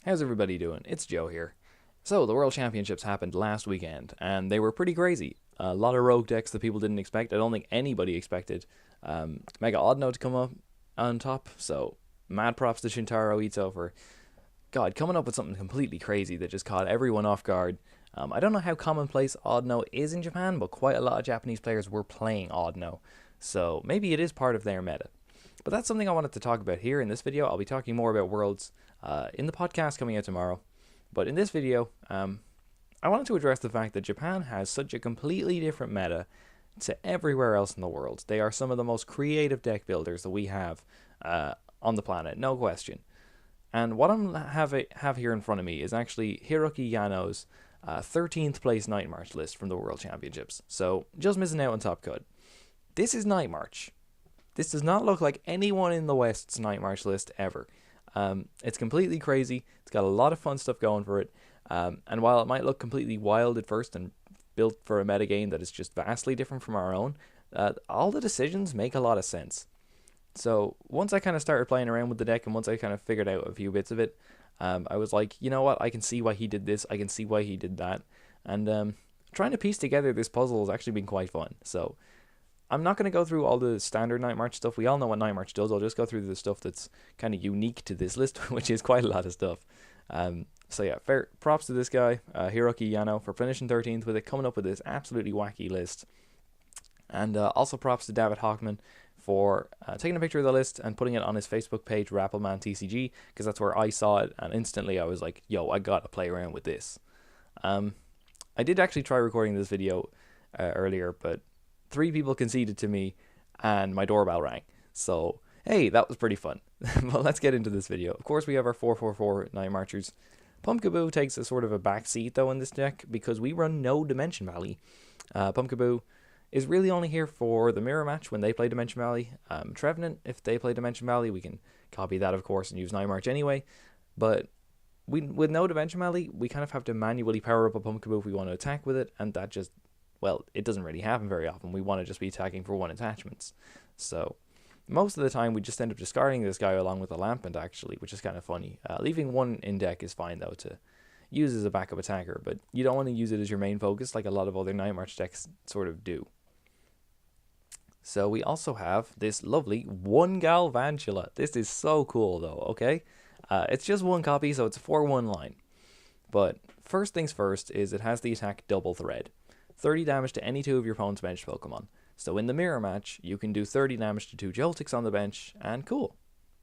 How's everybody doing? It's Joe here. So, the World Championships happened last weekend, and they were pretty crazy. A lot of rogue decks that people didn't expect. I don't think anybody expected Mega Oddno to come up on top, so mad props to Shintaro Ito for, God, coming up with something completely crazy that just caught everyone off guard. I don't know how commonplace Oddno is in Japan, but quite a lot of Japanese players were playing Oddno, so maybe it is part of their meta. But that's something I wanted to talk about here in this video. I'll be talking more about Worlds in the podcast coming out tomorrow. But in this video, I wanted to address the fact that Japan has such a completely different meta to everywhere else in the world. They are some of the most creative deck builders that we have on the planet, no question. And what I have here in front of me is actually Hiroki Yano's 13th place Night March list from the World Championships. So just missing out on top cut. This is Night March. This does not look like anyone in the West's Night March list ever. It's completely crazy. It's got a lot of fun stuff going for it. And while it might look completely wild at first and built for a metagame that is just vastly different from our own, all the decisions make a lot of sense. So once I kind of started playing around with the deck and once I kind of figured out a few bits of it, I was like, you know what? I can see why he did this. I can see why he did that. And trying to piece together this puzzle has actually been quite fun. So I'm not going to go through all the standard Night March stuff. We all know what Night March does. I'll just go through the stuff that's kind of unique to this list, which is quite a lot of stuff. So yeah, fair props to this guy, Hiroki Yano, for finishing 13th with it, coming up with this absolutely wacky list. And also props to David Hockman for taking a picture of the list and putting it on his Facebook page, Rappleman TCG, because that's where I saw it, and instantly I was like, yo, I gotta play around with this. I did actually try recording this video earlier, but 3 people conceded to me and my doorbell rang. So, hey, that was pretty fun. But let's get into this video. Of course, we have our 444 Night Marchers. Pumpkaboo takes a sort of a back seat, though, in this deck because we run no Dimension Valley. Pumpkaboo is really only here for the mirror match when they play Dimension Valley. Trevenant, if they play Dimension Valley, we can copy that, of course, and use Night March anyway. But with no Dimension Valley, we kind of have to manually power up a Pumpkaboo if we want to attack with it, and that just, well, it doesn't really happen very often. We want to just be attacking for 1 attachments. So most of the time we just end up discarding this guy along with a Lampent, actually, which is kind of funny. Leaving 1 in deck is fine, though, to use as a backup attacker, but you don't want to use it as your main focus like a lot of other Night March decks sort of do. So we also have this lovely 1 Galvantula. This is so cool, though, okay? It's just 1 copy, so it's a 4-1 line. But first things first is it has the attack Double Thread. 30 damage to any 2 of your opponent's bench Pokemon. So in the mirror match, you can do 30 damage to 2 Joltiks on the bench, and cool.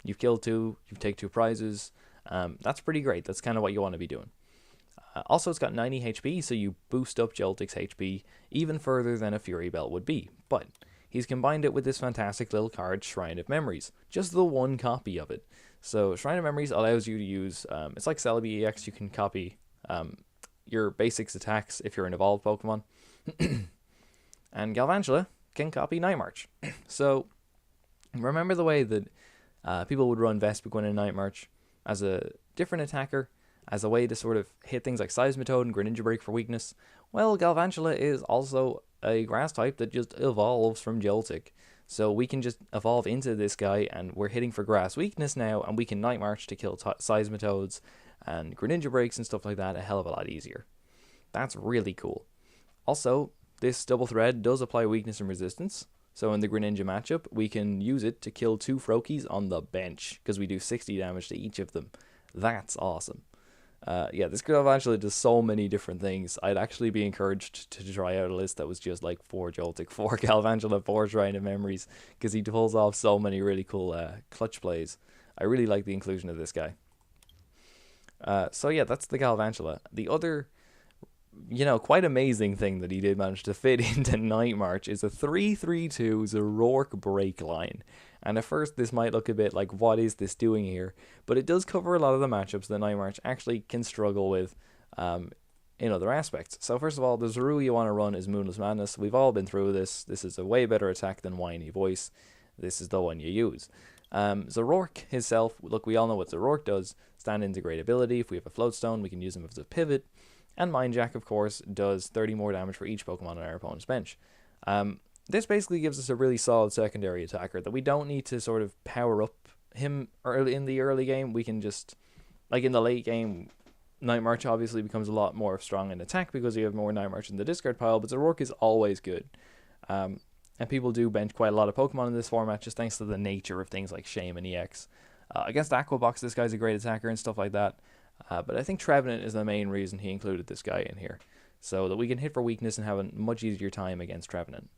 You've killed 2, you've taken 2 prizes. That's pretty great. That's kind of what you want to be doing. Also, it's got 90 HP, so you boost up Joltik's HP even further than a Fury Belt would be. But he's combined it with this fantastic little card, Shrine of Memories. Just the 1 copy of it. So Shrine of Memories allows you to use, it's like Celebi EX, you can copy your basics attacks if you're an evolved Pokemon. And Galvantula can copy Night March. So remember the way that people would run Vespiquen in Night March as a different attacker, as a way to sort of hit things like Seismitoad and Greninja Break for weakness? Well, Galvantula is also a grass type that just evolves from Joltik. So we can just evolve into this guy, and we're hitting for grass weakness now, and we can Night March to kill Seismitoads and Greninja Breaks and stuff like that a hell of a lot easier. That's really cool. Also, this Double Thread does apply weakness and resistance. So in the Greninja matchup, we can use it to kill 2 Froakies on the bench, because we do 60 damage to each of them. That's awesome. Yeah, this Galvantula does so many different things. I'd actually be encouraged to try out a list that was just like 4 Joltik, 4 Galvantula, 4 Shrine of Memories, because he pulls off so many really cool clutch plays. I really like the inclusion of this guy. So yeah, that's the Galvantula. The other, quite amazing thing that he did manage to fit into Night March is a 3/3/2 Zoroark break line. And at first this might look a bit like, what is this doing here? But it does cover a lot of the matchups that Night March actually can struggle with in other aspects. So first of all, the Zorua you want to run is Moonless Madness. We've all been through this. This is a way better attack than Whiny Voice. This is the one you use. Zoroark himself, look, we all know what Zoroark does. Stand into great ability. If we have a Float Stone, we can use him as a pivot. And Mind Jack, of course, does 30 more damage for each Pokemon on our opponent's bench. This basically gives us a really solid secondary attacker that we don't need to sort of power up him early in the early game. We can just like in the late game, Night March obviously becomes a lot more strong in attack because you have more Night March in the discard pile, but Zoroark is always good. And people do bench quite a lot of Pokemon in this format just thanks to the nature of things like Shaymin-EX. Against Aquabox, this guy's a great attacker and stuff like that. But I think Trevenant is the main reason he included this guy in here, so that we can hit for weakness and have a much easier time against Trevenant.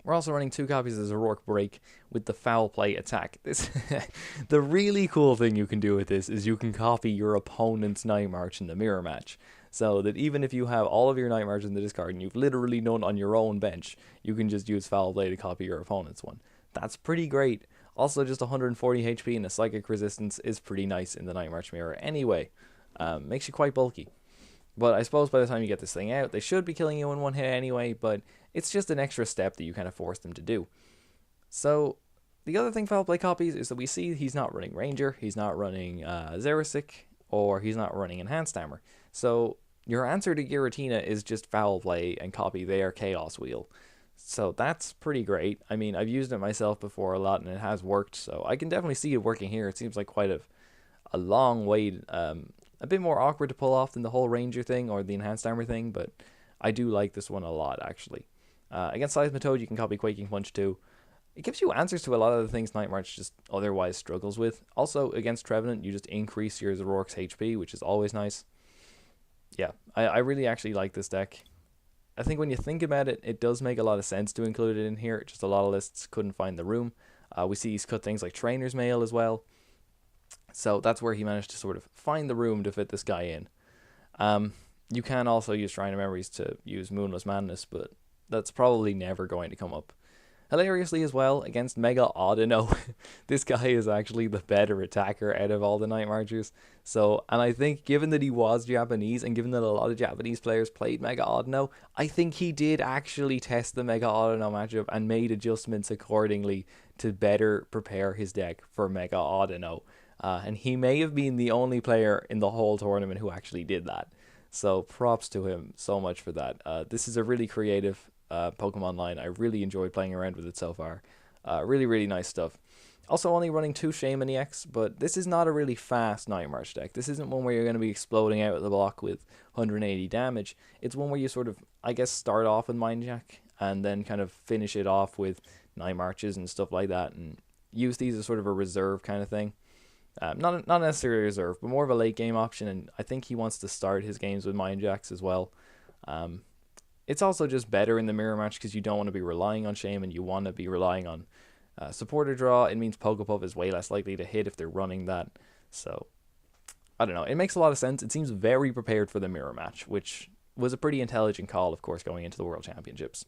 We're also running 2 copies of Zoroark Break with the Foul Play attack. The really cool thing you can do with this is you can copy your opponent's Night March in the mirror match. So that even if you have all of your Night March in the discard and you've literally none on your own bench, you can just use Foul Play to copy your opponent's one. That's pretty great. Also, just 140 HP and a Psychic Resistance is pretty nice in the Night March mirror anyway. Makes you quite bulky. But I suppose by the time you get this thing out, they should be killing you in one hit anyway, but it's just an extra step that you kind of force them to do. So, the other thing Foul Play copies is that we see he's not running Ranger, he's not running Xerosic, or he's not running Enhanced Hammer. So, your answer to Giratina is just Foul Play and copy their Chaos Wheel. So that's pretty great. I mean, I've used it myself before a lot and it has worked, so I can definitely see it working here. It seems like quite a long way, a bit more awkward to pull off than the whole Ranger thing or the Enhanced Armor thing, but I do like this one a lot, actually. Against Seismitoad, you can copy Quaking Punch too. It gives you answers to a lot of the things Night March just otherwise struggles with. Also, against Trevenant, you just increase your Zoroark's HP, which is always nice. Yeah, I really actually like this deck. I think when you think about it, it does make a lot of sense to include it in here. Just a lot of lists couldn't find the room. We see he's cut things like Trainer's Mail as well. So that's where he managed to sort of find the room to fit this guy in. You can also use Shrine of Memories to use Moonless Madness, but that's probably never going to come up. Hilariously as well, against Mega Audino, this guy is actually the better attacker out of all the Night Marchers. So, and I think given that he was Japanese, and given that a lot of Japanese players played Mega Audino, I think he did actually test the Mega Audino matchup and made adjustments accordingly to better prepare his deck for Mega Audino. And he may have been the only player in the whole tournament who actually did that. So props to him so much for that. This is a really creative Pokemon line. I really enjoyed playing around with it so far. Really, really nice stuff. Also only running 2 Shaymin-EX, but this is not a really fast Night March deck. This isn't one where you're going to be exploding out of the block with 180 damage. It's one where you sort of, I guess, start off with Mind Jack and then kind of finish it off with Night Marches and stuff like that, and use these as sort of a reserve kind of thing. Not necessarily a reserve, but more of a late game option, and I think he wants to start his games with Mind Jacks as well. It's also just better in the mirror match because you don't want to be relying on Shaymin, you want to be relying on supporter draw. It means Pokepuff is way less likely to hit if they're running that. So, I don't know. It makes a lot of sense. It seems very prepared for the mirror match, which was a pretty intelligent call, of course, going into the World Championships.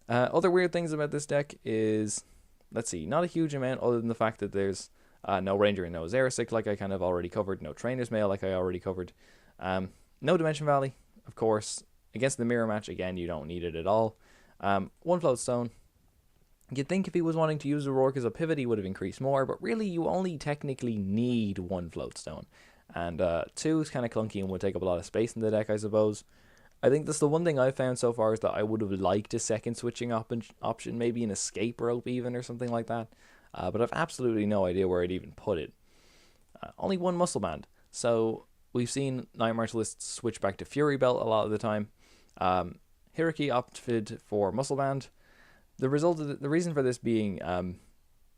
Other weird things about this deck is, let's see, not a huge amount other than the fact that there's no Ranger and no Xerosic, like I kind of already covered. No Trainer's Mail, like I already covered. No Dimension Valley, of course. Against the mirror match, again, you don't need it at all. 1 Float Stone. You'd think if he was wanting to use Zoroark as a pivot, he would have increased more, but really you only technically need 1 Float Stone. And 2 is kind of clunky and would take up a lot of space in the deck, I suppose. I think that's the one thing I've found so far is that I would have liked a second switching option, maybe an Escape Rope even or something like that. But I've absolutely no idea where I'd even put it. Only 1 Muscle Band. So we've seen Night March lists switch back to Fury Belt a lot of the time. Hiroki opted for Muscle Band. The reason for this being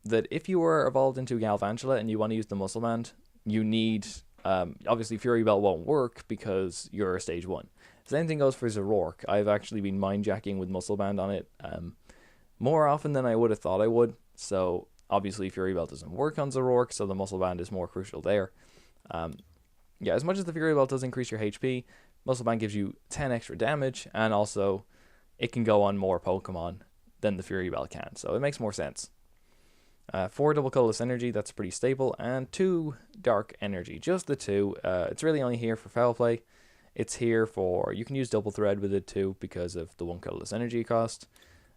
that if you were evolved into Galvantula and you want to use the Muscle Band, you need obviously Fury Belt won't work because you're a stage 1. Same thing goes for Zoroark. I've actually been mind jacking with Muscle Band on it more often than I would have thought I would. So obviously Fury Belt doesn't work on Zoroark, so the Muscle Band is more crucial there. Yeah, as much as the Fury Belt does increase your HP, Muscle Band gives you 10 extra damage, and also it can go on more Pokemon than the Fury Belt can, so it makes more sense. 4 Double Colorless Energy, that's pretty stable, and 2 Dark Energy, just the 2. It's really only here for Foul Play. It's here for, you can use Double Thread with it too because of the 1 Colorless Energy cost.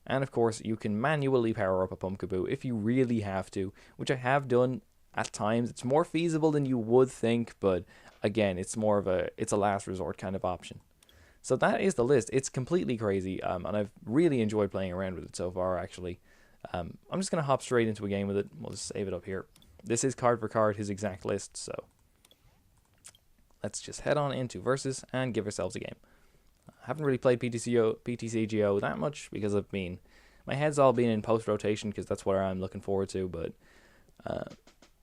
And of course, you can manually power up a Pumpkaboo if you really have to, which I have done at times. It's more feasible than you would think, but again, it's more of it's a last resort kind of option. So that is the list. It's completely crazy, and I've really enjoyed playing around with it so far, actually. I'm just going to hop straight into a game with it. We'll just save it up here. this is card for card his exact list, so let's just head on into Versus and give ourselves a game. I haven't really played PTCGO that much because my head's all been in post-rotation because that's what I'm looking forward to, but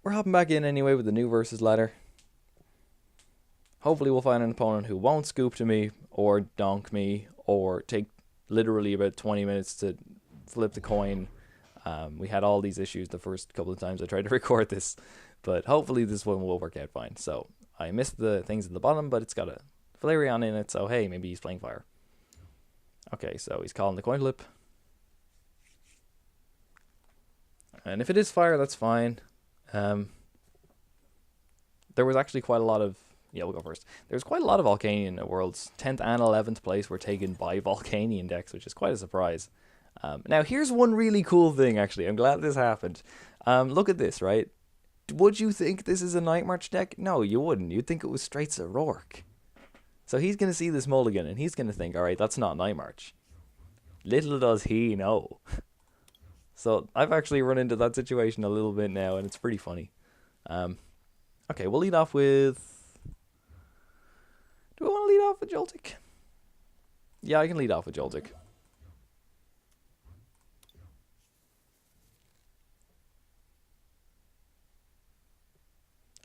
we're hopping back in anyway with the new Versus ladder. Hopefully we'll find an opponent who won't scoop to me or donk me or take literally about 20 minutes to flip the coin. We had all these issues the first couple of times I tried to record this, but hopefully this one will work out fine. So I missed the things at the bottom, but it's got a Flareon in it, so hey, maybe he's playing fire. Okay, so he's calling the coin flip. And if it is fire, that's fine. There was actually quite a lot of... Yeah, we'll go first. There's quite a lot of Volcanion at Worlds. 10th and 11th place were taken by Volcanion decks, which is quite a surprise. Now, here's one really cool thing, actually. I'm glad this happened. Look at this, right? Would you think this is a Night March deck? No, you wouldn't. You'd think it was straight Zoroark. So he's going to see this mulligan, and he's going to think, alright, that's not Night March. Little does he know. So I've actually run into that situation a little bit now, and it's pretty funny. Okay, we'll lead off with... Do I want to lead off with Joltik? Yeah, I can lead off with Joltik.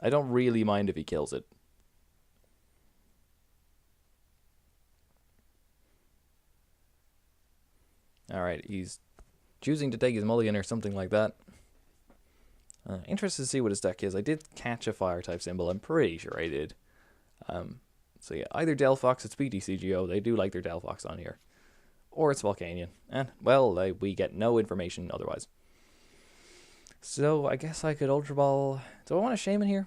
I don't really mind if he kills it. Alright, he's choosing to take his mulligan or something like that. Interested to see what his deck is. I did catch a fire type symbol. I'm pretty sure I did. So yeah, either Delphox, it's PTCGO. They do like their Delphox on here. Or it's Volcanion. And, well, we get no information otherwise. So, I guess I could Ultra Ball... Do I want a Shaymin here?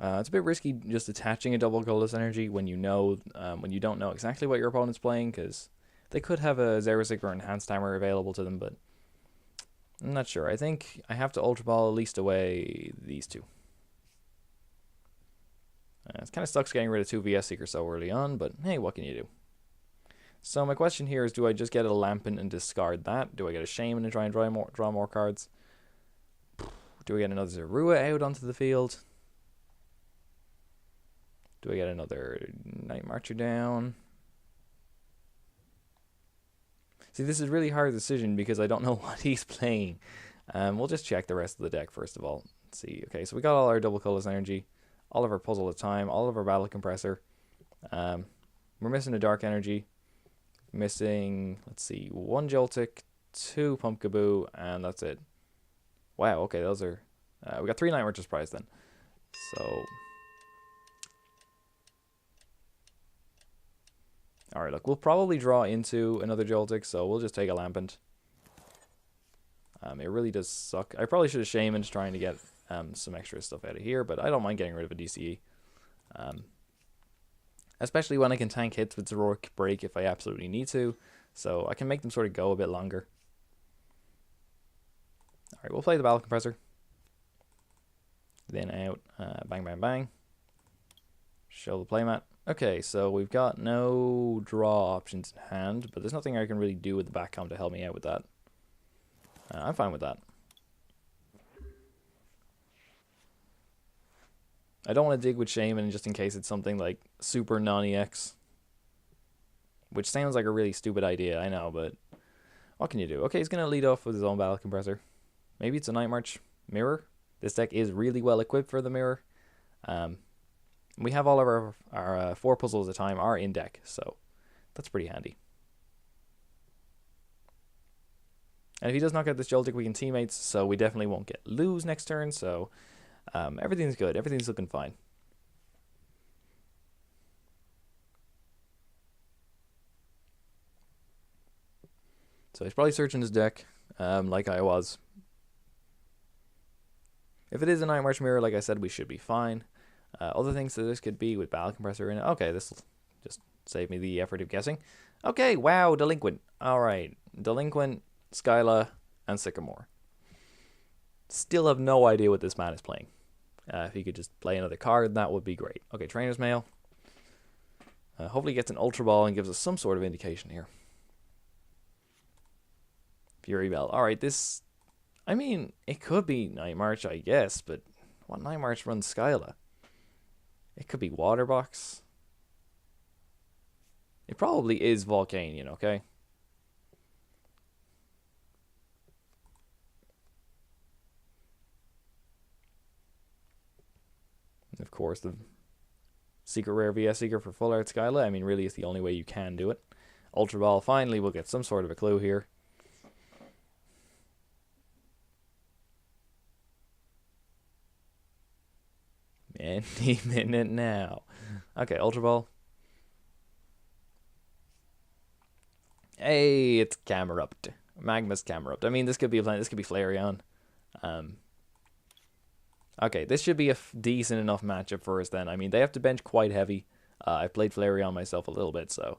It's a bit risky just attaching a double colorless energy when you know, when you don't know exactly what your opponent's playing, because they could have a Xerosic or Enhanced Hammer available to them, but I'm not sure. I think I have to Ultra Ball at least away these two. It's kind of sucks getting rid of 2 VS Seekers so early on, but hey, what can you do? So my question here is, do I just get a Lampent and discard that? Do I get a Shaymin and try and draw more cards? Do I get another Zorua out onto the field? Do I get another Night Marcher down? See, this is a really hard decision because I don't know what he's playing. We'll just check the rest of the deck first of all. Let's see. Okay, so we got all our double colorless energy, all of our Puzzle of Time, all of our Battle Compressor. We're missing a Dark Energy. Missing, let's see, 1 Joltik, 2 Pumpkaboo, and that's it. Wow, okay, those are... we got 3 Night Marchers prize then. So... Alright, look, we'll probably draw into another Joltik, so we'll just take a Lampent. It really does suck. I probably should have Shaymin trying to get some extra stuff out of here, but I don't mind getting rid of a DCE. Especially when I can tank hits with Zoroark Break if I absolutely need to, so I can make them sort of go a bit longer. Alright, we'll play the Battle Compressor. Then out, bang, bang, bang. Show the playmat. Okay, so we've got no draw options in hand, but there's nothing I can really do with the back comp to help me out with that. I'm fine with that. I don't want to dig with Shaymin just in case it's something like Super Non-EX. Which sounds like a really stupid idea, I know, but what can you do? Okay, he's going to lead off with his own Battle Compressor. Maybe it's a Night March Mirror. This deck is really well equipped for the Mirror. We have all of our 4 puzzles at a time are in deck, so that's pretty handy. And if he does not get this Joltik, we can teammates, so we definitely won't lose next turn, so everything's good. Everything's looking fine. So he's probably searching his deck, like I was. If it is a Night March Mirror, like I said, we should be fine. Other things that this could be with Battle Compressor in it. Okay, this will just save me the effort of guessing. Okay, wow, Delinquent. Alright, Delinquent, Skyla, and Sycamore. Still have no idea what this man is playing. If he could just play another card, that would be great. Okay, Trainer's Mail. Hopefully he gets an Ultra Ball and gives us some sort of indication here. Fury Bell. Alright, this... I mean, it could be Night March, I guess, but what Night March runs Skyla? It could be Water Box. It probably is Volcanion, okay? And of course, the Secret Rare VS Seeker for Full Art Skyla. I mean, really, it's the only way you can do it. Ultra Ball, finally, we'll get some sort of a clue here. Any minute now. Okay, Ultra Ball. Hey, it's Camerupt. Magma's Camerupt. I mean, this could be Flareon. Okay, this should be a decent enough matchup for us then. I mean, they have to bench quite heavy. I've played Flareon myself a little bit, so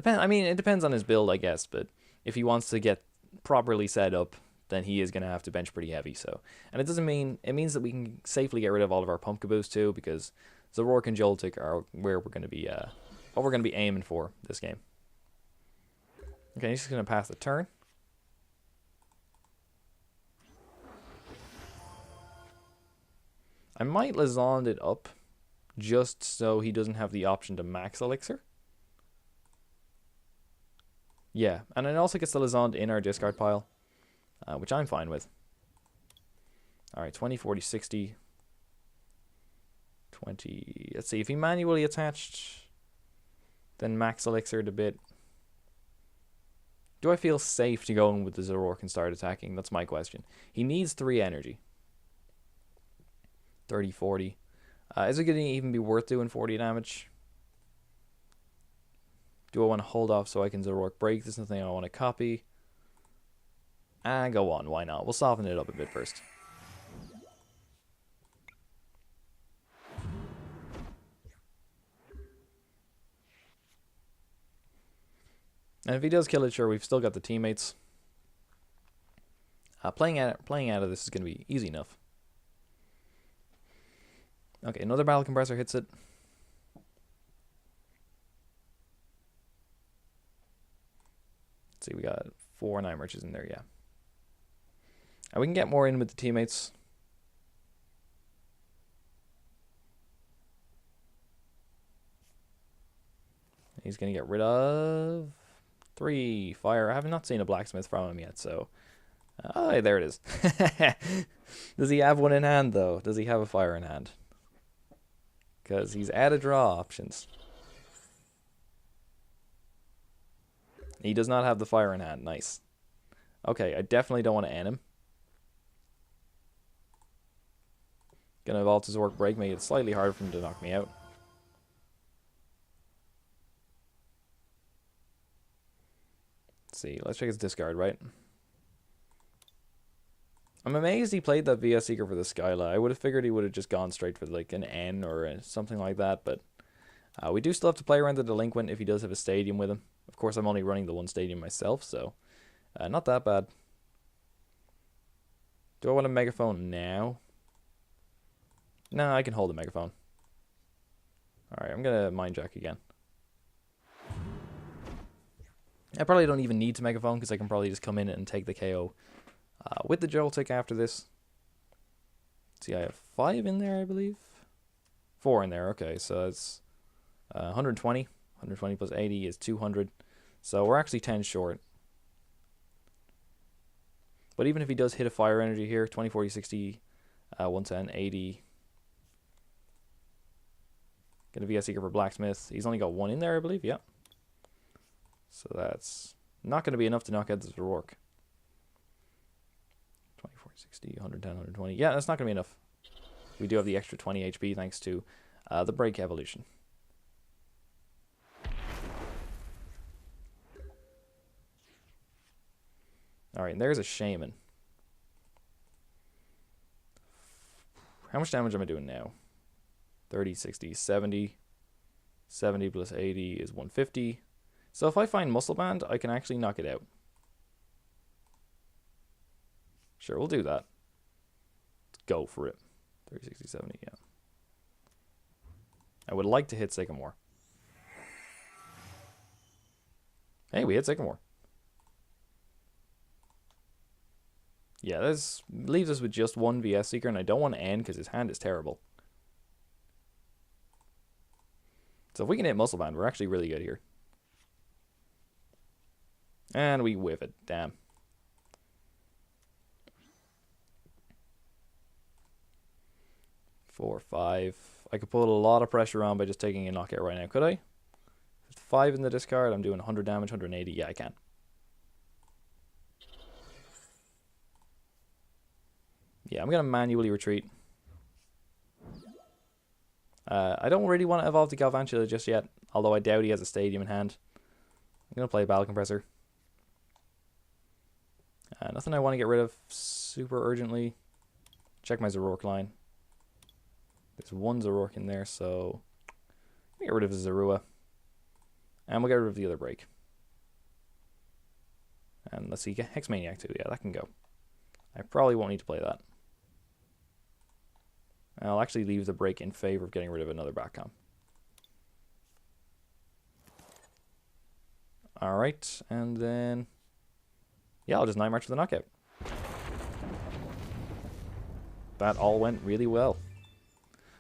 I mean, it depends on his build, I guess. But if he wants to get properly set up, then he is going to have to bench pretty heavy. So, and it means that we can safely get rid of all of our Pumpkaboos too, because Zoroark and Joltik are where we're going to be, what we're going to be aiming for this game. Okay, he's just going to pass the turn. I might Lysandre it up, just so he doesn't have the option to max Elixir. Yeah, and it also gets the Lysandre in our discard pile, which I'm fine with. Alright, 20, 40, 60. 20. Let's see, if he manually attached, then max Elixir a bit. Do I feel safe to go in with the Zoroark and start attacking? That's my question. He needs 3 energy. 30, 40. Is it going to even be worth doing 40 damage? Do I want to hold off so I can Zoroark break? There's nothing I want to copy. Go on, why not? We'll soften it up a bit first. And if he does kill it, sure, we've still got the teammates. Playing out of this is going to be easy enough. Okay, another Battle Compressor hits it. Let's see, we got 4 Night Marches in there, yeah. And we can get more in with the teammates. He's going to get rid of 3 fire. I have not seen a blacksmith from him yet, so... oh, there it is. Does he have one in hand, though? Does he have a fire in hand? Because he's out of draw options. He does not have the fire in hand. Nice. Okay, I definitely don't want to end him. Gonna evolve to Zoroark Break, make it slightly harder for him to knock me out. Let's see, let's check his discard, right? I'm amazed he played that VS Seeker for the Skyla. I would have figured he would have just gone straight for like an N or something like that, but we do still have to play around the Delinquent if he does have a stadium with him. Of course, I'm only running the 1 stadium myself, so not that bad. Do I want a Megaphone now? No, I can hold a Megaphone. Alright, I'm going to Mind Jack again. I probably don't even need to Megaphone because I can probably just come in and take the KO with the Joltik after this. See, I have 5 in there, I believe. 4 in there, okay, so it's 120. 120 plus 80 is 200. So we're actually 10 short. But even if he does hit a fire energy here, 20, 40, 60, 110, 80. Gonna VS Seeker for Blacksmith. He's only got 1 in there, I believe, yeah. So that's not going to be enough to knock out the Zoroark. 20, 40, 60, 110, 120. Yeah, that's not going to be enough. We do have the extra 20 HP thanks to the Break evolution. Alright, and there's a Shaymin. How much damage am I doing now? 30, 60, 70. 70 plus 80 is 150. So if I find Muscle Band, I can actually knock it out. Sure, we'll do that. Let's go for it. 30, 60, 70, yeah. I would like to hit Sycamore. Hey, we hit Sycamore. Yeah, this leaves us with just one VS Seeker, and I don't want to end because his hand is terrible. So if we can hit Muscle Band, we're actually really good here. And we whiff it. Damn. Four, five. I could put a lot of pressure on by just taking a knockout right now, could I? 5 in the discard, I'm doing 100 damage, 180. Yeah, I can. Yeah, I'm going to manually retreat. I don't really want to evolve the Galvantula just yet, although I doubt he has a Stadium in hand. I'm going to play a Battle Compressor. Nothing I want to get rid of super urgently. Check my Zoroark line. There's one Zoroark in there, so I'll get rid of the Zorua. And we'll get rid of the other break. And let's see, Hex Maniac too. Yeah, that can go. I probably won't need to play that. I'll actually leave the break in favor of getting rid of another backcom. Alright, and then... yeah, I'll just Night March for the knockout. That all went really well.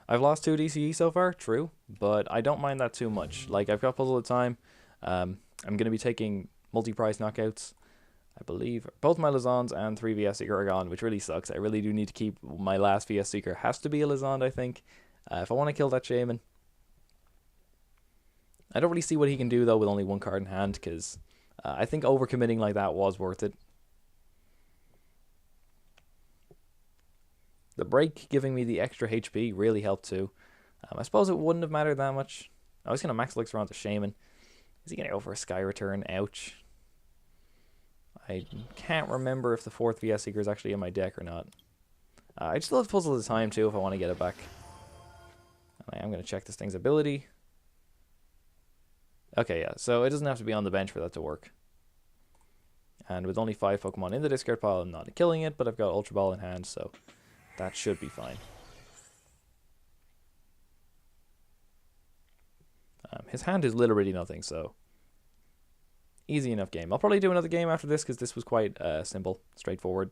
I've lost 2 DCE so far, true, but I don't mind that too much. Like, I've got Puzzle of Time. I'm going to be taking multi-price knockouts. I believe both my Lysandres and 3 VS Seeker are gone, which really sucks. I really do need to keep my last VS Seeker. Has to be a Lysandre, I think, if I want to kill that Shaymin. I don't really see what he can do, though, with only one card in hand, because I think overcommitting like that was worth it. The break giving me the extra HP really helped too. I suppose it wouldn't have mattered that much. I was going to max elixir onto Shaymin. Is he going to go for a Sky Return? Ouch. I can't remember if the 4th VS Seeker is actually in my deck or not. I just love Puzzle of Time too if I want to get it back. I'm going to check this thing's ability. Okay, yeah, so it doesn't have to be on the bench for that to work. And with only 5 Pokemon in the discard pile, I'm not killing it, but I've got Ultra Ball in hand, so that should be fine. His hand is literally nothing, so easy enough game. I'll probably do another game after this because this was quite simple, straightforward.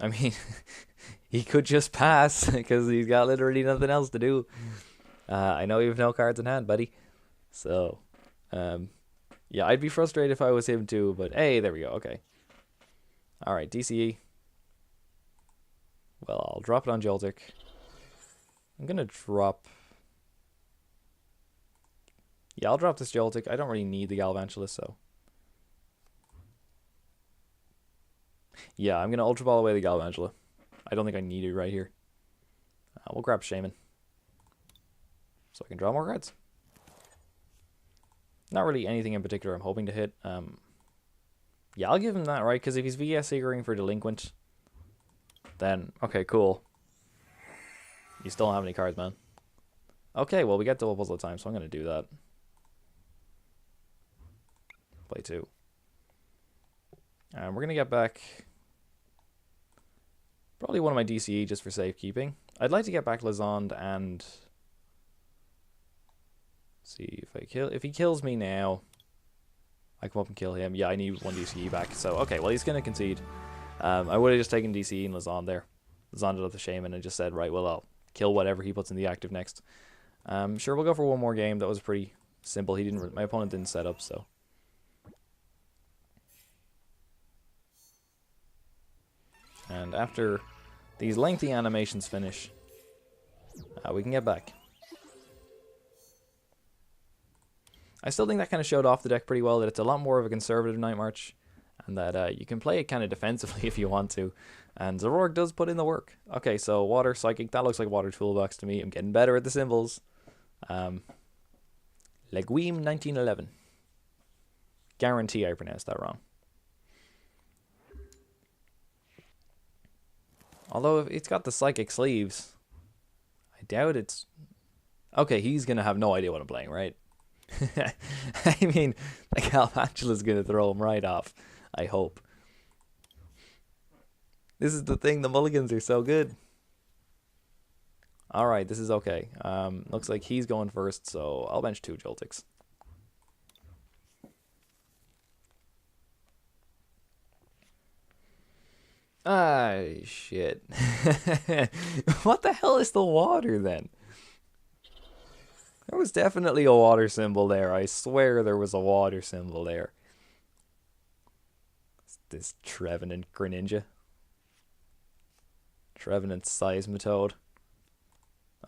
I mean, he could just pass because he's got literally nothing else to do. I know you have no cards in hand, buddy. So, yeah, I'd be frustrated if I was him too, but hey, there we go, okay. Alright, DCE. Well, I'll drop it on Joltik. I'm gonna drop... yeah, I'll drop this Joltik. I don't really need the Galvantula, so... yeah, I'm gonna Ultra Ball away the Galvantula. I don't think I need it right here. We'll grab Shaymin. So I can draw more cards. Not really anything in particular I'm hoping to hit. Yeah, I'll give him that, right? Because if he's VS Seekering for Delinquent, then, okay, cool. You still don't have any cards, man. Okay, well, we get double Puzzle of Time, so I'm going to do that. Play 2. And we're going to get back probably one of my DCE just for safekeeping. I'd like to get back Lysandre and... see if he kills me now, I come up and kill him. Yeah, I need 1 DCE back. So okay, well he's gonna concede. I would have just taken DCE and Lysandre there. Lysandre with the Shaymin and just said, right, well I'll kill whatever he puts in the active next. Sure, we'll go for one more game. That was pretty simple. My opponent didn't set up, so. And after these lengthy animations finish, we can get back. I still think that kind of showed off the deck pretty well, that it's a lot more of a conservative Night March, and that you can play it kind of defensively if you want to. And Zoroark does put in the work. Okay, so Water, Psychic, that looks like Water Toolbox to me. I'm getting better at the symbols. Leguime 1911. Guarantee I pronounced that wrong. Although if it's got the Psychic sleeves, I doubt it's... okay, he's going to have no idea what I'm playing, right? I mean, the Galvantula's going to throw him right off, I hope. This is the thing, the mulligans are so good. Alright, this is okay. Looks like he's going first, so I'll bench 2 Joltiks. Ah, shit. What the hell is the water then? There was definitely a water symbol there. I swear there was a water symbol there. This Trevenant Greninja. Trevenant Seismitoad.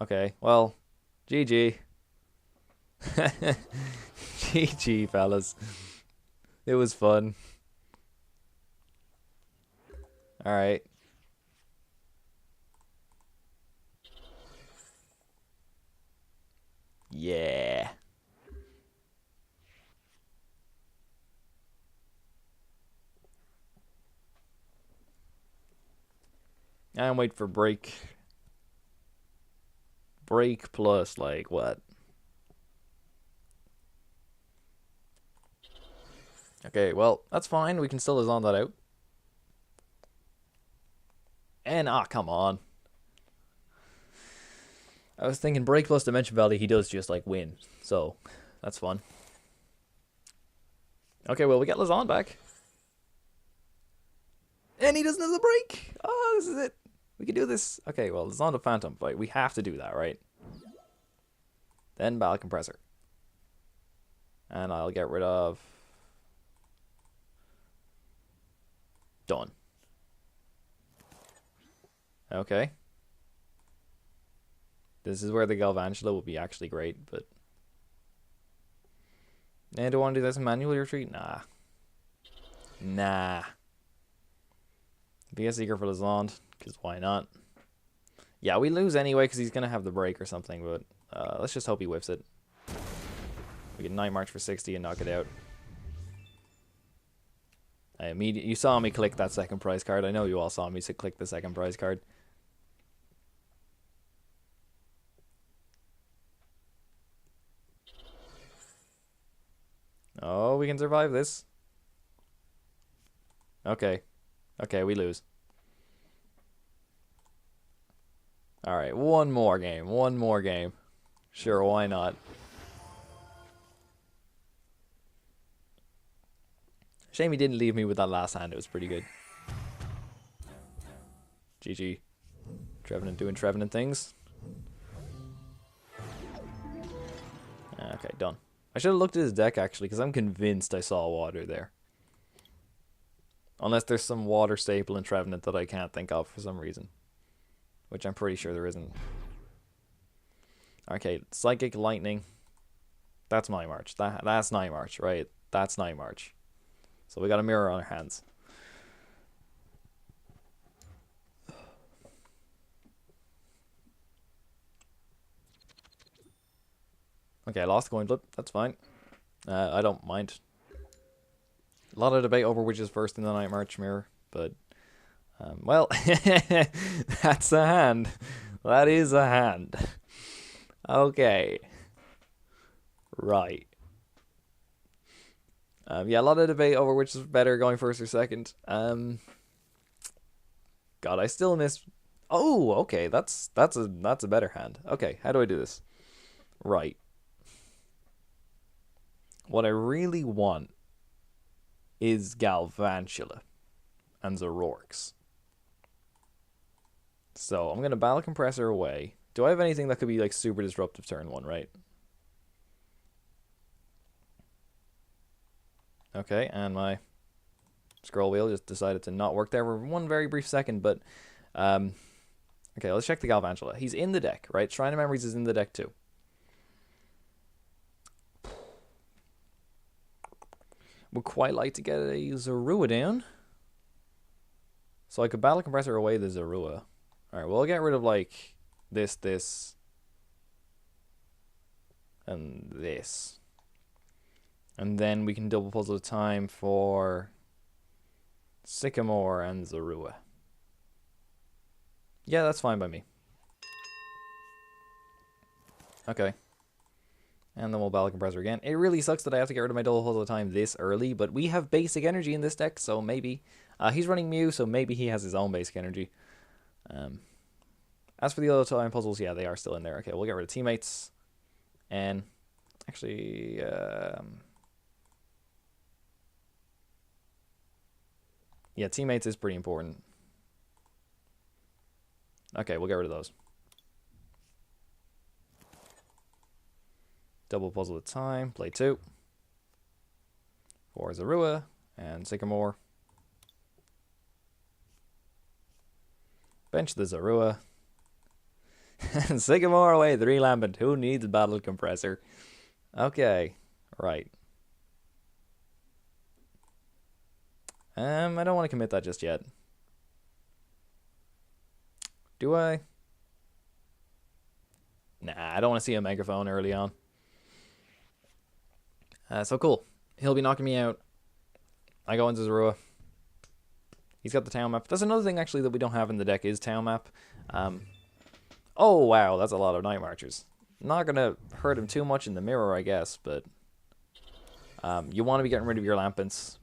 Okay, well, GG. GG, fellas. It was fun. Alright. Yeah. And wait for break. Break plus, like, what? Okay, well, that's fine. We can still Lysandre that out. And, come on. I was thinking break plus Dimension Valley, he does just, like, win. So, that's fun. Okay, well, we got Lysandre back. And he doesn't have the break. Oh, this is it. We can do this. Okay, well, Lysandre Phantom fight. We have to do that, right? Then Battle Compressor. And I'll get rid of... Done. Okay. This is where the Galvantula will be actually great, but... And do I want to do this in manual retreat? Nah. Nah. Be a Seeker for Lysandre, because why not? Yeah, we lose anyway, because he's going to have the break or something, but let's just hope he whiffs it. We get Night March for 60 and knock it out. You saw me click that second prize card. I know you all saw me click the second prize card. Oh, we can survive this. Okay. Okay, we lose. Alright, one more game. One more game. Sure, why not? Shame he didn't leave me with that last hand. It was pretty good. GG. Trevenant doing Trevenant things. Okay, done. I should have looked at his deck, actually, because I'm convinced I saw water there. Unless there's some water staple in Trevenant that I can't think of for some reason. Which I'm pretty sure there isn't. Okay, Psychic Lightning. That's Night March. That's Night March, right? That's Night March. So we got a mirror on our hands. Okay, I lost the coin flip. That's fine. I don't mind. A lot of debate over which is first in the Night March mirror, but well, that's a hand. That is a hand. Okay. Right. Yeah, a lot of debate over which is better, going first or second. God, I still miss. Oh, okay. That's a better hand. Okay, how do I do this? Right. What I really want is Galvantula and Zoroarks. So I'm gonna Battle Compressor away. Do I have anything that could be like super disruptive turn 1, right? Okay, and my scroll wheel just decided to not work there for one very brief second, but okay, let's check the Galvantula. He's in the deck, right? Shrine of Memories is in the deck too. Would quite like to get a Zorua down. So I could Battle Compressor away the Zorua. Alright, we'll get rid of like this, and this. And then we can double Puzzle of Time for Sycamore and Zorua. Yeah, that's fine by me. Okay. And then we'll Battle Compressor again. It really sucks that I have to get rid of my double Puzzle of Time this early, but we have basic energy in this deck, so maybe. He's running Mew, so maybe he has his own basic energy. As for the other time puzzles, yeah, they are still in there. Okay, we'll get rid of teammates. And actually, yeah, teammates is pretty important. Okay, we'll get rid of those. Double puzzle at time, play 2. For Zorua and Sycamore. Bench the Zorua. And Sycamore away, 3 Lampent. Who needs Battle Compressor? Okay, right. I don't want to commit that just yet. Do I? Nah, I don't want to see a Megaphone early on. So cool. He'll be knocking me out. I go into Zorua. He's got the town map. That's another thing, actually, that we don't have in the deck is town map. Oh, wow, that's a lot of Night Marchers. Not going to hurt him too much in the mirror, I guess, but you want to be getting rid of your Lampents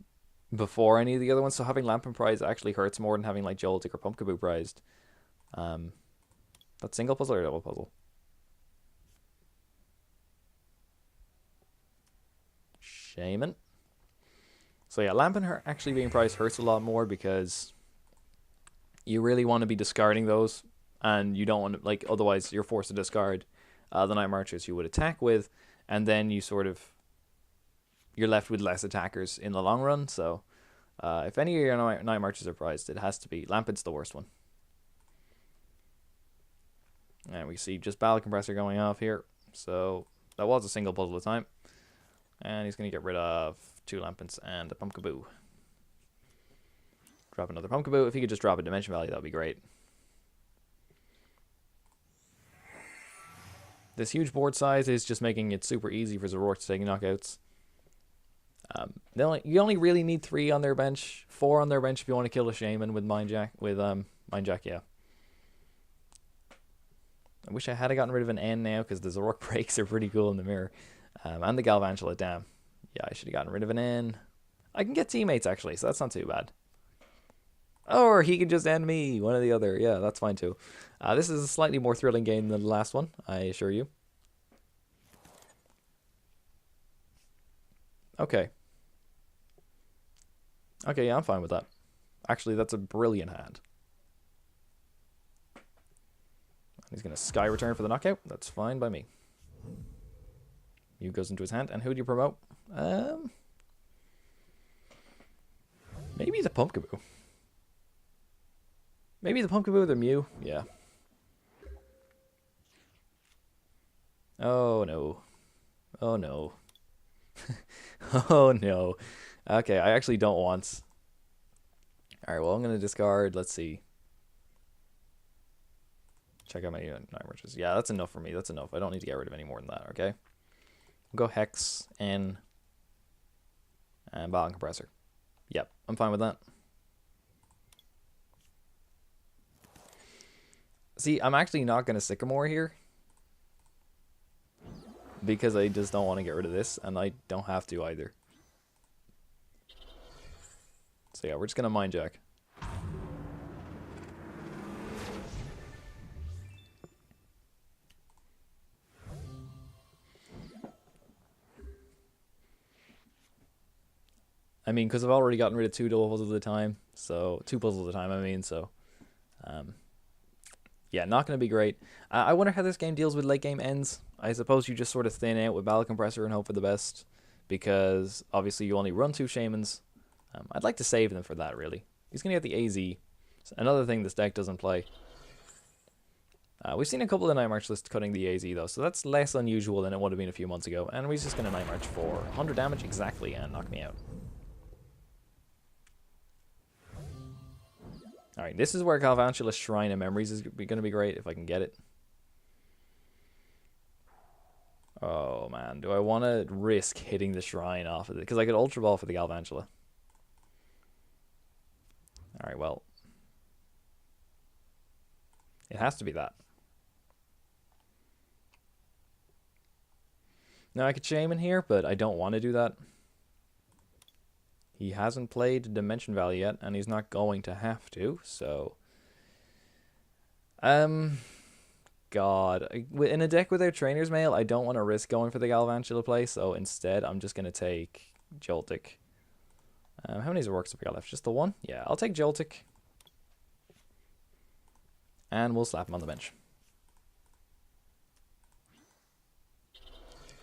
before any of the other ones, so having Lampent prized actually hurts more than having, like, Joltik or Pumpkaboo prized. That's single puzzle or double puzzle? Shaymin. So yeah, Lampent actually being priced hurts a lot more because you really want to be discarding those, and you don't want to, like, otherwise you're forced to discard the Night Marchers you would attack with, and then you're left with less attackers in the long run. So if any of your Night Marchers are prized, it has to be Lampent's the worst one. And we see just Battle Compressor going off here. So that was a single puzzle at a time. And he's going to get rid of 2 Lampents and a Pumpkaboo. Drop another Pumpkaboo. If he could just drop a Dimension Value, that would be great. This huge board size is just making it super easy for Zoroark to take knockouts. You only really need 3 on their bench, 4 on their bench if you want to kill a Shaymin with Mind Jack. Yeah. I wish I had gotten rid of an N now, because the Zoroark breaks are pretty cool in the mirror. And the Galvantula, damn. Yeah, I should have gotten rid of an N. I can get teammates, actually, so that's not too bad. Or he can just end me, one or the other. Yeah, that's fine too. This is a slightly more thrilling game than the last one, I assure you. Okay. Okay, yeah, I'm fine with that. Actually, that's a brilliant hand. He's going to Sky Return for the knockout. That's fine by me. Mew goes into his hand. And who do you promote? Maybe the Pumpkaboo. Maybe the Pumpkaboo with the Mew. Yeah. Oh, no. Oh, no. Oh, no. Okay, I actually don't want... Alright, well, I'm going to discard. Let's see. Check out my Night Marchers. Yeah, that's enough for me. That's enough. I don't need to get rid of any more than that, okay? We'll go Hex, N, and Battle Compressor. Yep, I'm fine with that. See, I'm actually not going to Sycamore here, because I just don't want to get rid of this, and I don't have to either. So yeah, we're just going to Mind Jack. I mean, because I've already gotten rid of 2 double puzzles at a time, so 2 puzzles at a time, I mean, so yeah, not going to be great. I wonder how this game deals with late game ends. I suppose you just sort of thin out with Battle Compressor and hope for the best, because obviously you only run 2 Shaymins. I'd like to save them for that, really. He's going to get the AZ. Another thing this deck doesn't play. We've seen a couple of Night March lists cutting the AZ, though, so that's less unusual than it would have been a few months ago. And we're just going to Night March for 100 damage exactly and knock me out. Alright, this is where Galvantula Shrine of Memories is going to be great, if I can get it. Oh, man. Do I want to risk hitting the Shrine off of it? Because I could Ultra Ball for the Galvantula. Alright, well. It has to be that. Now, I could Shaymin here, but I don't want to do that. He hasn't played Dimension Value yet, and he's not going to have to, so... god. In a deck without Trainer's Mail, I don't want to risk going for the Galvantula play, so instead I'm just going to take Joltik. How many Zoroarks have we got left? Just the one? Yeah, I'll take Joltik. And we'll slap him on the bench.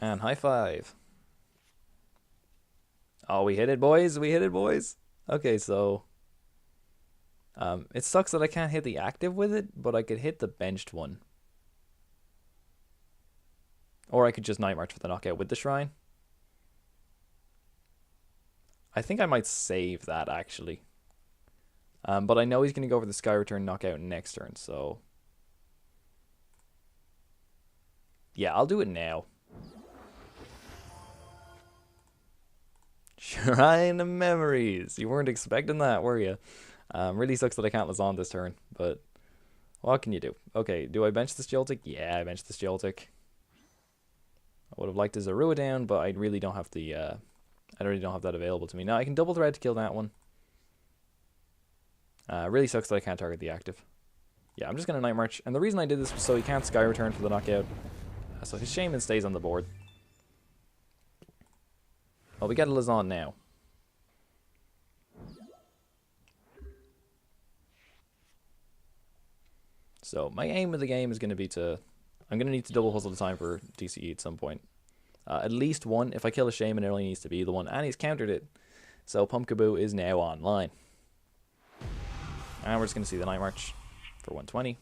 And high five. Oh, we hit it, boys. We hit it, boys. Okay, so... it sucks that I can't hit the active with it, but I could hit the benched one. Or I could just Night March for the knockout with the Shrine. I think I might save that, actually. But I know he's going to go for the Sky Return knockout next turn, so... yeah, I'll do it now. Shrine of Memories. You weren't expecting that, were you? Really sucks that I can't Lysandre this turn, but what can you do? Okay, do I bench this Joltik? Yeah, I bench this Joltik. I would have liked a Zorua down, but I really don't have the... I really don't have that available to me. Now I can double thread to kill that one. Really sucks that I can't target the active. Yeah, I'm just going to Night March. And the reason I did this was so he can't Sky Return for the knockout. So his Shaymin stays on the board. Well, we get a Lysandre now. So my aim of the game is going to be to... I'm going to need to double Puzzle of Time for DCE at some point. At least one. If I kill a Shaymin, it only needs to be the one. And he's countered it. So Pumpkaboo is now online. And we're just going to see the Night March for 120.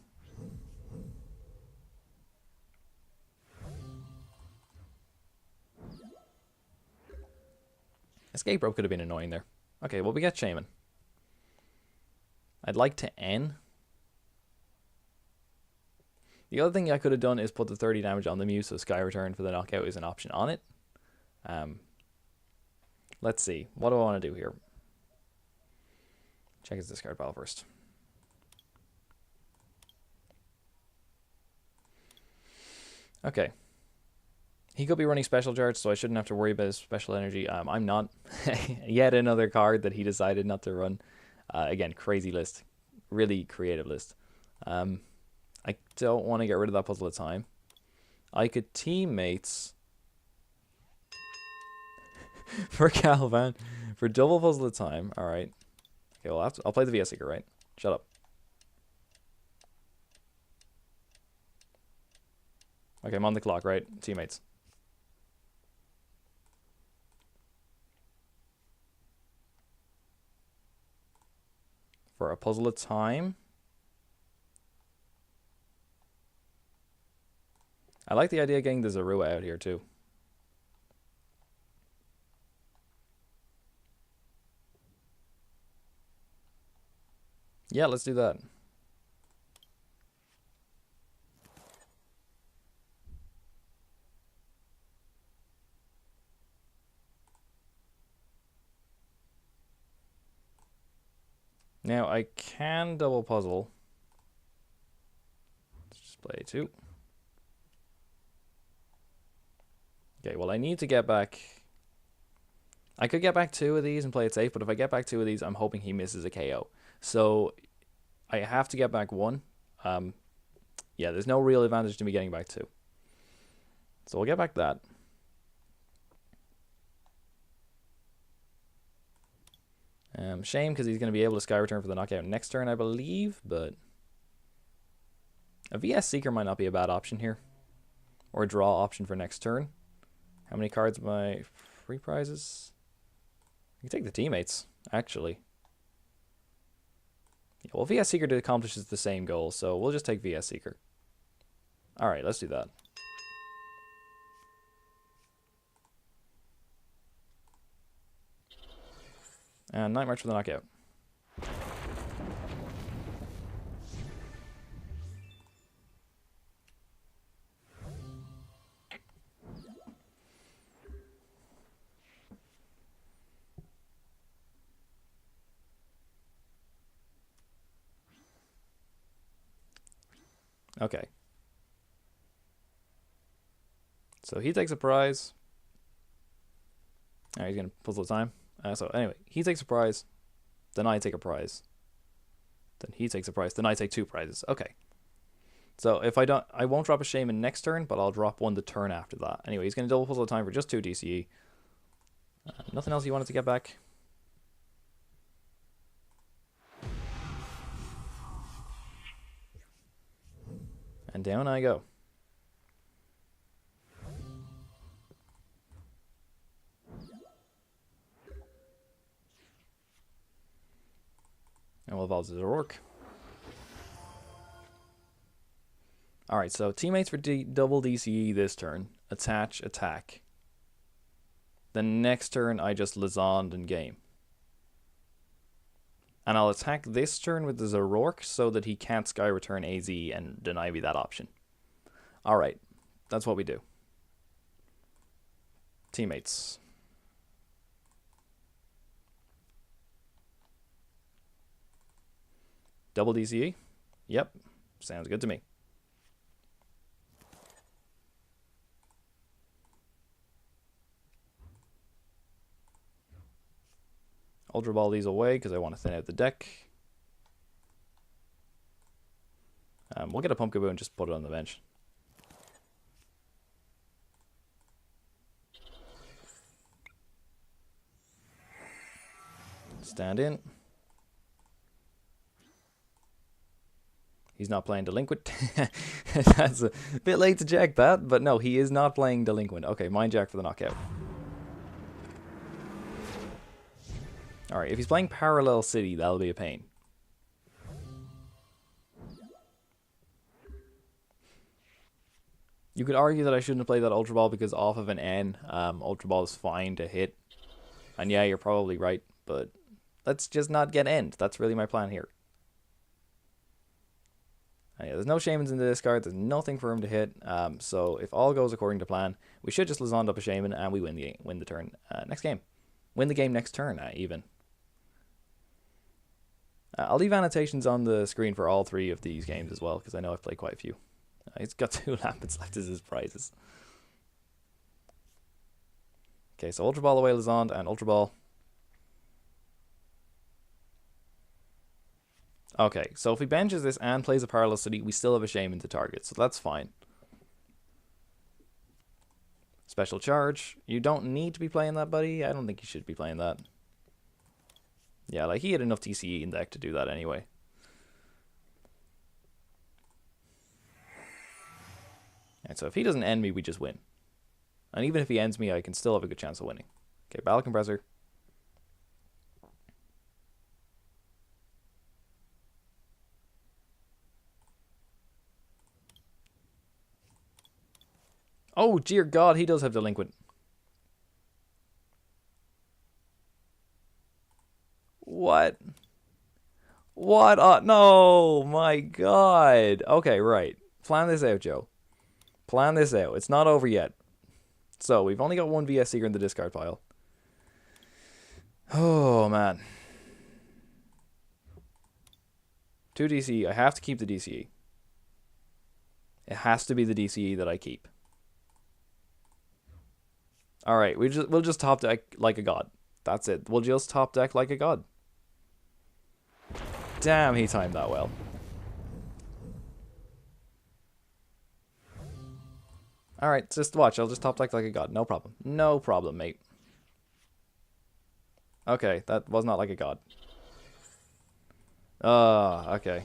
Escape Rope could have been annoying there. Okay, well, we get Shaymin. I'd like to N. The other thing I could have done is put the 30 damage on the Mew, so Sky Return for the knockout is an option on it. Let's see. What do I want to do here? Check his discard pile first. Okay. He could be running special charge, so I shouldn't have to worry about his special energy. I'm not. Yet another card that he decided not to run. Again, crazy list. Really creative list. I don't want to get rid of that Puzzle of Time. I could teammates for Galvan for double Puzzle of Time. All right. Okay, well, I'll play the VS Seeker, right? Shut up. Okay, I'm on the clock, right? Teammates. For a Puzzle of Time. I like the idea of getting the Zorua out here, too. Yeah, let's do that. Now, I can double puzzle. Let's just play 2. Okay, well, I need to get back... I could get back 2 of these and play it safe, but if I get back 2 of these, I'm hoping he misses a KO. So, I have to get back 1. Yeah, there's no real advantage to me getting back 2. So, we'll get back that. Shame, because he's going to be able to Sky Return for the knockout next turn, I believe, but... a VS Seeker might not be a bad option here. Or a draw option for next turn. How many cards am I... free prizes? You can take the teammates, actually. Yeah, well, VS Seeker accomplishes the same goal, so we'll just take VS Seeker. Alright, let's do that. And Night March for the knockout. Okay. So he takes a prize. Alright, he's going to Puzzle of Time. So anyway, he takes a prize. Then I take a prize. Then he takes a prize. Then I take 2 prizes. Okay. So if I won't drop a Shaymin next turn, but I'll drop one the turn after that. Anyway, he's going to double Puzzle of Time for just 2 DCE. Nothing else you wanted to get back? And down I go. And we'll evolve to Zoroark. Alright, so teammates for double DCE this turn. Attach, attack. The next turn I just Lysandre and game. And I'll attack this turn with the Zoroark so that he can't Sky Return AZ and deny me that option. Alright, that's what we do. Teammates. Double DCE? Yep, sounds good to me. Ultra Ball these away because I want to thin out the deck. We'll get a Pumpkaboo and just put it on the bench. Stand in. He's not playing Delinquent. That's a bit late to check that, but no, he is not playing Delinquent. Okay, Mind Jack for the knockout. Alright, if he's playing Parallel City, that'll be a pain. You could argue that I shouldn't have played that Ultra Ball because off of an N, Ultra Ball is fine to hit. And yeah, you're probably right, but let's just not get end. That's really my plan here. And yeah, there's no Shaymins in the discard. There's nothing for him to hit. So if all goes according to plan, we should just Lysandre up a Shaymin and we win the turn next game. Win the game next turn, even. I'll leave annotations on the screen for all 3 of these games as well, because I know I've played quite a few. He's got 2 Lampents left as his prizes. Okay, so Ultra Ball away Lysandre and Ultra Ball. Okay, so if he benches this and plays a Parallel City, we still have a Shaymin to target, so that's fine. Special Charge. You don't need to be playing that, buddy. I don't think you should be playing that. Yeah, like he had enough TCE in deck to do that anyway. And so if he doesn't end me, we just win. And even if he ends me, I can still have a good chance of winning. Okay, Battle Compressor. Oh, dear God, he does have Delinquent. What? What? No, my God. Okay, right. Plan this out, Joe. Plan this out. It's not over yet. So, we've only got 1 VS Seeker in the discard pile. Oh, man. 2 DCE. I have to keep the DCE. It has to be the DCE that I keep. Alright, we'll just top deck like a god. That's it. We'll just top deck like a god. Damn, he timed that well. Alright, just watch. I'll just top deck like a god. No problem. No problem, mate. Okay, that was not like a god. Okay.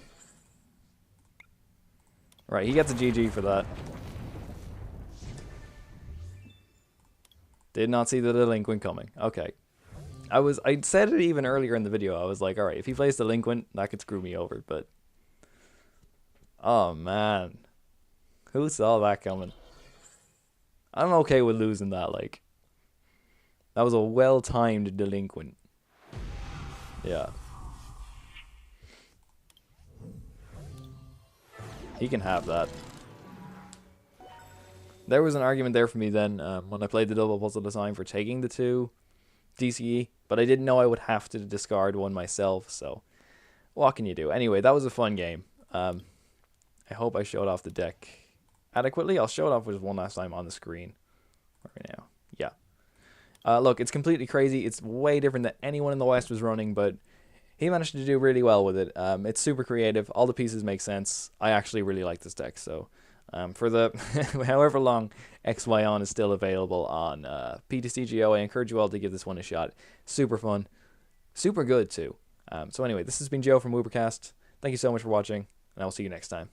Right, he gets a GG for that. Did not see the Delinquent coming. Okay. I said it even earlier in the video. I was like, alright, if he plays Delinquent, that could screw me over, but... Oh, man. Who saw that coming? I'm okay with losing that, like. That was a well-timed Delinquent. Yeah. He can have that. There was an argument there for me then when I played the double puzzle design for taking the 2 DCE, but I didn't know I would have to discard one myself, so what can you do? Anyway, that was a fun game. I hope I showed off the deck adequately. I'll show it off just one last time on the screen right now. Yeah. Look, it's completely crazy. It's way different than anyone in the West was running, but he managed to do really well with it. It's super creative. All the pieces make sense. I actually really like this deck. So for the however long XYON is still available on PTCGO, I encourage you all to give this one a shot. Super fun. Super good, too. So anyway, this has been Joe from Woobercast. Thank you so much for watching, and I will see you next time.